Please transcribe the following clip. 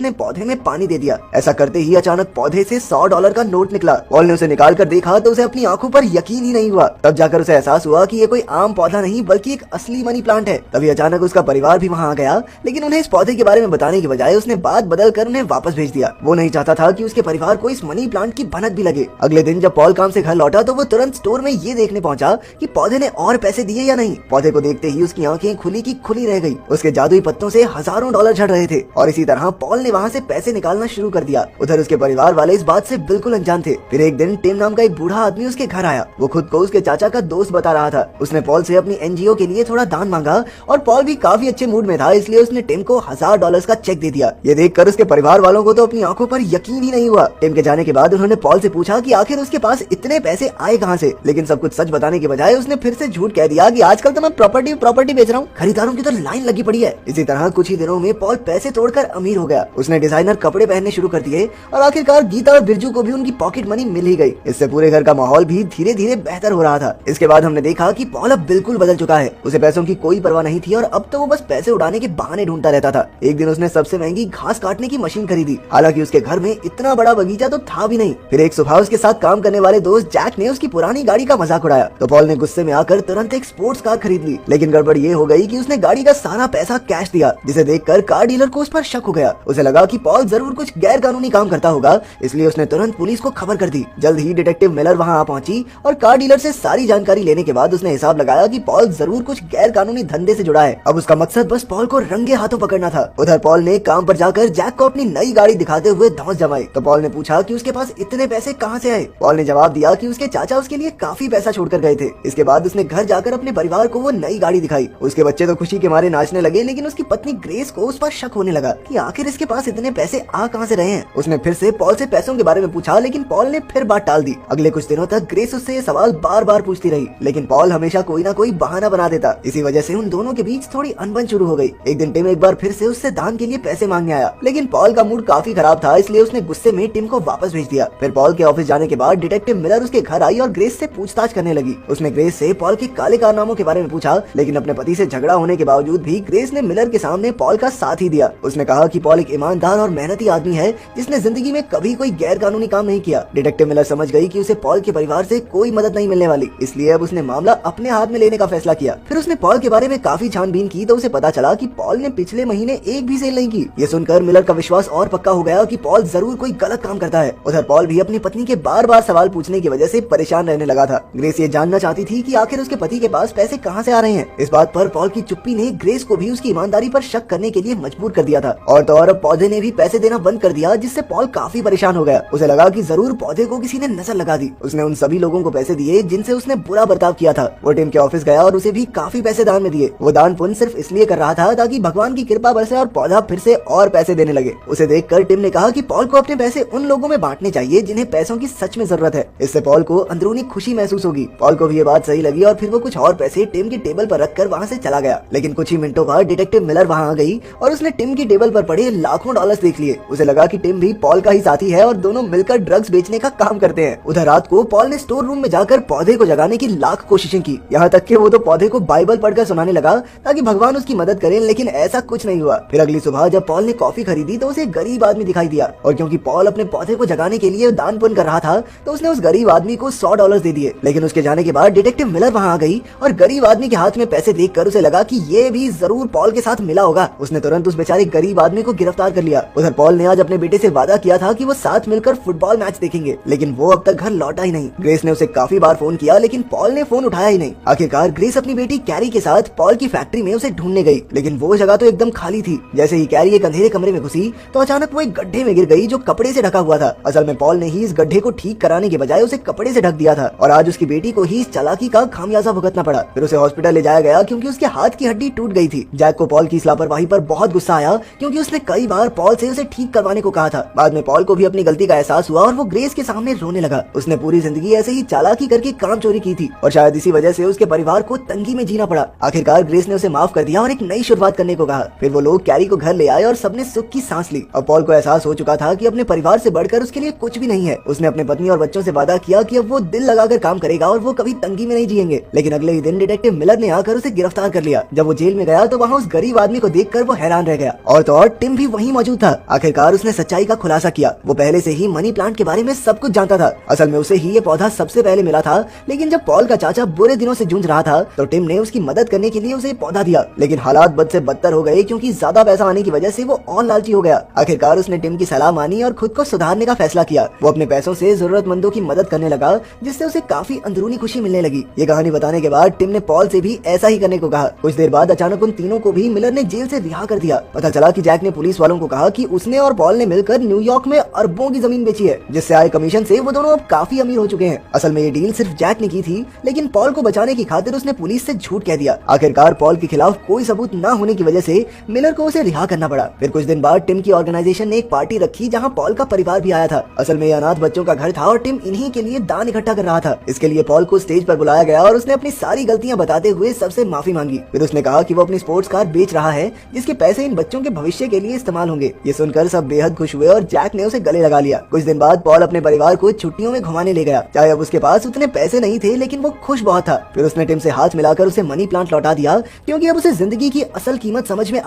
उसने पौधे में पानी दे दिया। ऐसा करते ही अचानक पौधे से $100 का नोट निकला। पॉल ने उसे निकाल कर देखा तो उसे अपनी आंखों पर यकीन ही नहीं हुआ। तब जाकर उसे एहसास हुआ कि ये कोई आम पौधा नहीं बल्कि एक असली मनी प्लांट है। तभी अचानक उसका परिवार भी वहाँ आ गया, लेकिन उन्हें इस पौधे के बारे में बताने की बजाय उसने बात बदल कर उन्हें वापस भेज दिया। वो नहीं चाहता था कि उसके परिवार को इस मनी प्लांट की भनक भी लगे। अगले दिन जब पॉल काम से घर लौटा तो वो तुरंत स्टोर में ये देखने पहुंचा कि पौधे ने और पैसे दिए या नहीं। पौधे को देखते ही उसकी आंखें खुली की खुली रह गई। उसके जादुई पत्तों से हजारों डॉलर झड़ रहे थे और इसी तरह पॉल ने वहाँ से पैसे निकालना शुरू कर दिया। उधर उसके परिवार वाले इस बात से बिल्कुल अनजान थे। फिर एक दिन टिम नाम का एक बूढ़ा आदमी उसके घर आया। वो खुद को उसके चाचा का दोस्त बता रहा था। उसने पॉल से अपनी एनजीओ के लिए थोड़ा दान मांगा और पॉल भी काफी अच्छे मूड में था, इसलिए उसने टिम को $1000 का चेक दे दिया। ये देखकर उसके परिवार वालों को तो अपनी आंखों पर यकीन ही नहीं हुआ। टिम के जाने के बाद उन्होंने पॉल से पूछा कि आखिर उसके पास इतने पैसे आए कहाँ से, लेकिन सब कुछ सच बताने के बजाय उसने फिर से झूठ कह दिया कि आजकल तो मैं प्रॉपर्टी बेच रहा हूँ, खरीदारों की तो लाइन लगी पड़ी है। इसी तरह कुछ ही दिनों में पॉल पैसे तोड़कर अमीर हो गया। उसने डिजाइनर कपड़े पहनने शुरू कर दिए और आखिरकार गीता और बिरजू को भी उनकी पॉकेट मनी मिल ही गई। इससे पूरे घर का माहौल भी धीरे धीरे बेहतर हो रहा था। इसके बाद हमने देखा कि पॉल अब बिल्कुल बदल चुका है। उसे पैसों की कोई परवाह नहीं थी और अब तो वो बस पैसे उड़ाने के बहाने ढूंढता रहता था। एक दिन उसने सबसे महंगी घास काटने की मशीन खरीदी। हालांकि उसके घर में इतना बड़ा बगीचा तो था भी नहीं। फिर एक सुबह उसके साथ काम करने वाले दोस्त जैक ने उसकी पुरानी गाड़ी का मजाक उड़ाया तो पॉल ने गुस्से में आकर तुरंत एक स्पोर्ट्स कार खरीद ली। लेकिन गड़बड़ ये हो गई कि उसने गाड़ी का सारा पैसा कैश दिया, जिसे देखकर कार डीलर को उस पर शक हो गया। उसे लगा कि पॉल जरूर कुछ गैर कानूनी काम करता होगा, इसलिए उसने तुरंत पुलिस को खबर कर दी। जल्द ही डिटेक्टिव मिलर वहां आ पहुंची और कार डीलर से सारी जानकारी लेने के बाद उसने हिसाब लगाया कि पॉल जरूर कुछ गैर कानूनी धंधे से जुड़ा है। अब उसका मकसद बस पॉल को रंगे हाथों पकड़ना था। उधर पॉल ने काम पर जाकर जैक को अपनी नई गाड़ी दिखाते हुए धौंस जमाई तो पॉल ने पूछा कि उसके पास इतने पैसे कहां से आए। पॉल ने जवाब दिया कि उसके चाचा उसके लिए काफी पैसा छोड़कर गए थे। इसके बाद उसने घर जाकर अपने परिवार को वो नई गाड़ी दिखाई। उसके बच्चे तो खुशी के मारे नाचने लगे, लेकिन उसकी पत्नी ग्रेस को उस पर शक होने लगा कि आखिर इसके पास इतने पैसे आ कहां से रहे हैं। उसने फिर से पॉल से पैसों के बारे में पूछा, लेकिन पॉल ने फिर बात टाल दी। अगले कुछ दिनों तक ग्रेस उससे ये सवाल बार बार पूछती रही, लेकिन पॉल हमेशा कोई ना कोई बहाना बना देता। इसी वजह से उन दोनों के बीच थोड़ी अनबन शुरू हो गई। एक दिन टिम एक बार फिर से उससे दान के लिए पैसे मांगने आया, लेकिन पॉल का मूड काफी खराब था, इसलिए उसने गुस्से में टिम को वापस भेज दिया। फिर पॉल के ऑफिस जाने के बाद डिटेक्टिव मिलर उसके घर आई और ग्रेस से पूछताछ करने लगी। उसने ग्रेस से पॉल के काले कारनामों के बारे में पूछा, लेकिन अपने पति से झगड़ा होने के बावजूद भी ग्रेस ने मिलर के सामने पॉल का साथ ही दिया। उसने कहा कि पॉल एक ईमानदार और मेहनती आदमी है जिसने जिंदगी में कभी कोई गैर कानूनी काम नहीं किया। डिटेक्टिव मिलर समझ गई कि उसे पॉल के परिवार से कोई मदद नहीं मिलने वाली, इसलिए अब उसने मामला अपने हाथ में लेने का फैसला किया। फिर उसने पॉल के बारे में काफी छानबीन की तो उसे पता चला कि पॉल ने पिछले महीने एक भी सेल नहीं की। ये सुनकर मिलर का विश्वास और पक्का हो गया कि पॉल जरूर कोई गलत काम करता है। उधर पॉल भी अपनी पत्नी के बार बार सवाल पूछने की वजह से परेशान रहने लगा था। ग्रेस ये जानना चाहती थी कि आखिर उसके पति के पास पैसे कहां से आ रहे हैं। इस बात पर पॉल की चुप्पी ने ग्रेस को भी उसकी ईमानदारी पर शक करने के लिए मजबूर कर दिया था। और तो और अब पौधे ने भी पैसे देना बंद कर दिया, जिससे पॉल काफी परेशान हो गया। उसे लगा कि जरूर पौधे को किसी ने नजर लगा दी। उसने उन सभी लोगों को पैसे दिए जिनसे उसने बुरा बर्ताव किया था। वो टिम के ऑफिस गया और उसे भी काफी पैसे दान में दिए। वो दान पुण्य सिर्फ इसलिए कर रहा था ताकि भगवान की कृपा बरसे और पौधा फिर से और पैसे देने लगे। उसे देखकर टिम ने कहा कि पॉल को अपने पैसे उन लोगों में बांटने चाहिए जिन्हें पैसों की सच में जरूरत है। इससे पॉल को अंदरूनी खुशी महसूस होगी। पॉल को भी ये बात सही लगी और फिर वो कुछ और पैसे टिम की टेबल पर रखकर वहाँ से चला गया। लेकिन कुछ ही मिनटों बाद डिटेक्टिव मिलर वहाँ आ गई और उसने टिम की टेबल पर पड़े लाखों डॉलर्स देख लिए। उसे लगा कि टिम भी पॉल का ही साथी है और दोनों मिलकर ड्रग्स बेचने का काम करते हैं। उधर रात को पॉल ने स्टोर रूम में जाकर पौधे को जगाने की लाख कोशिशें की। यहाँ तक कि वो तो पौधे को बाइबल पढ़कर सुनाने लगा ताकि भगवान उसकी मदद करे, लेकिन ऐसा कुछ नहीं हुआ। फिर अगली सुबह जब पॉल ने कॉफी खरीदी तो उसे गरीब आदमी दिखाई दिया और क्योंकि पॉल अपने पौधे को जगाने के लिए दान पुण्य कर रहा था तो उसने उस गरीब आदमी को $100 दे दिए। लेकिन उसके जाने के बाद डिटेक्टिव मिलर वहाँ आ गई और गरीब आदमी के हाथ में पैसे देखकर उसे लगा कि ये भी जरूर पॉल के साथ मिला होगा। उसने तुरंत उस बेचारे गरीब आदमी को गिरफ्तार कर लिया। उधर पॉल ने आज अपने बेटे से वादा किया था कि वो साथ मिलकर फुटबॉल मैच देखेंगे, लेकिन वो अब तक घर लौटा ही नहीं। ग्रेस ने उसे काफी बार फोन किया, लेकिन पॉल ने फोन उठाया ही नहीं। आखिरकार ग्रेस अपनी बेटी कैरी के साथ पॉल की फैक्ट्री में उसे ढूंढने गई, लेकिन वो जगह तो एकदम खाली थी। जैसे ही कैरी एक अंधेरे कमरे में घुसी तो अचानक वो एक गड्ढे में गिर गई जो कपड़े से ढका हुआ था। असल में पॉल ने ही इस गड्ढे को ठीक कराने के बजाय उसे कपड़े से ढक दिया था और आज उसकी बेटी को ही इस चालाकी का खामियाजा भुगतना पड़ा। फिर उसे हॉस्पिटल ले जाया गया क्योंकि उसके हाथ की हड्डी टूट गई थी। जैक को पॉल की इस लापरवाही पर बहुत गुस्सा आया क्योंकि उसने कई बार पॉल से उसे ठीक करवाने को कहा था। बाद में पॉल को भी अपनी गलती का एहसास हुआ और वो ग्रेस के सामने रोने लगा। उसने पूरी जिंदगी ऐसे ही चालाकी करके काम चोरी की थी और शायद इसी वजह से उसके परिवार को तंगी में जीना पड़ा। आखिरकार ग्रेस ने उसे माफ कर दिया और एक नई शुरुआत करने को कहा। फिर वो लोग कैरी को घर ले आए और सबने सुख की सांस ली। अब पॉल को एहसास हो चुका था कि अपने परिवार से बढ़कर उसके लिए कुछ भी नहीं है। उसने अपने पत्नी और बच्चों से वादा किया कि अब वो दिल लगाकर काम करेगा और वो कभी तंगी में नहीं जिएंगे। लेकिन अगले ही दिन डिटेक्टिव मिलर ने आकर उसे गिरफ्तार कर लिया। जब वो जेल में गया तो वहाँ उस गरीब आदमी को देखकर वो हैरान रह गया और तो और टिम भी वहीं वहीं मौजूद था। आखिरकार उसने सच्चाई का खुलासा किया। वो पहले से ही मनी प्लांट के बारे में सब कुछ जानता था। असल में उसे ही ये पौधा सबसे पहले मिला था, लेकिन जब पॉल का चाचा बुरे दिनों से जूझ रहा था तो टिम ने उसकी मदद करने के लिए उसे पौधा दिया। लेकिन हालात बद से बदतर हो गए क्योंकि ज्यादा पैसा आने की वजह से वो और लालची हो गया। आखिरकार उसने टिम की सलाह मानी और खुद को सुधारने का फैसला किया। वो अपने पैसों से जरूरतमंदों की मदद करने लगा, जिससे उसे काफी अंदरूनी खुशी मिलने लगी। ये कहानी बताने के बाद टिम ने पॉल से भी ऐसा ही करने को कहा। कुछ देर बाद अचानक उन तीनों को भी मिलर ने जेल से रिहा कर दिया। पता चला कि जैक ने पुलिस वालों को कहा कि उसने और पॉल ने मिलकर न्यूयॉर्क में अरबों की जमीन बेची है, जिससे आए कमीशन से वो दोनों अब काफी अमीर हो चुके हैं। असल में ये डील सिर्फ जैक ने की थी, लेकिन पॉल को बचाने की खातिर उसने पुलिस से झूठ कह दिया। आखिरकार पॉल के खिलाफ कोई सबूत न होने की वजह से मिलर को उसे रिहा करना पड़ा। फिर कुछ दिन बाद टिम की ऑर्गेनाइजेशन ने एक पार्टी रखी जहां पॉल का परिवार भी आया था। असल में ये अनाथ बच्चों का घर था और टिम इन्हीं के लिए दान इकट्ठा कर रहा था। इसके लिए पॉल को स्टेज पर बुलाया गया और उसने अपनी सारी गलतियां बताते हुए सबसे माफी मांगी। फिर उसने कहा कि वो अपनी स्पोर्ट्स कार बेच रहा है, जिसके पैसे इन बच्चों के भविष्य के लिए इस्तेमाल होंगे। ये सुनकर सब बेहद खुश हुए और जैक ने उसे गले लगा लिया। कुछ दिन बाद पॉल अपने परिवार को छुट्टियों में घुमाने ले गया। चाहे अब उसके पास उतने पैसे नहीं थे, लेकिन वो खुश बहुत था। फिर उसने टिम से हाथ मिलाकर उसे मनी प्लांट लौटा दिया, क्योंकि अब उसे जिंदगी की असल कीमत समझ में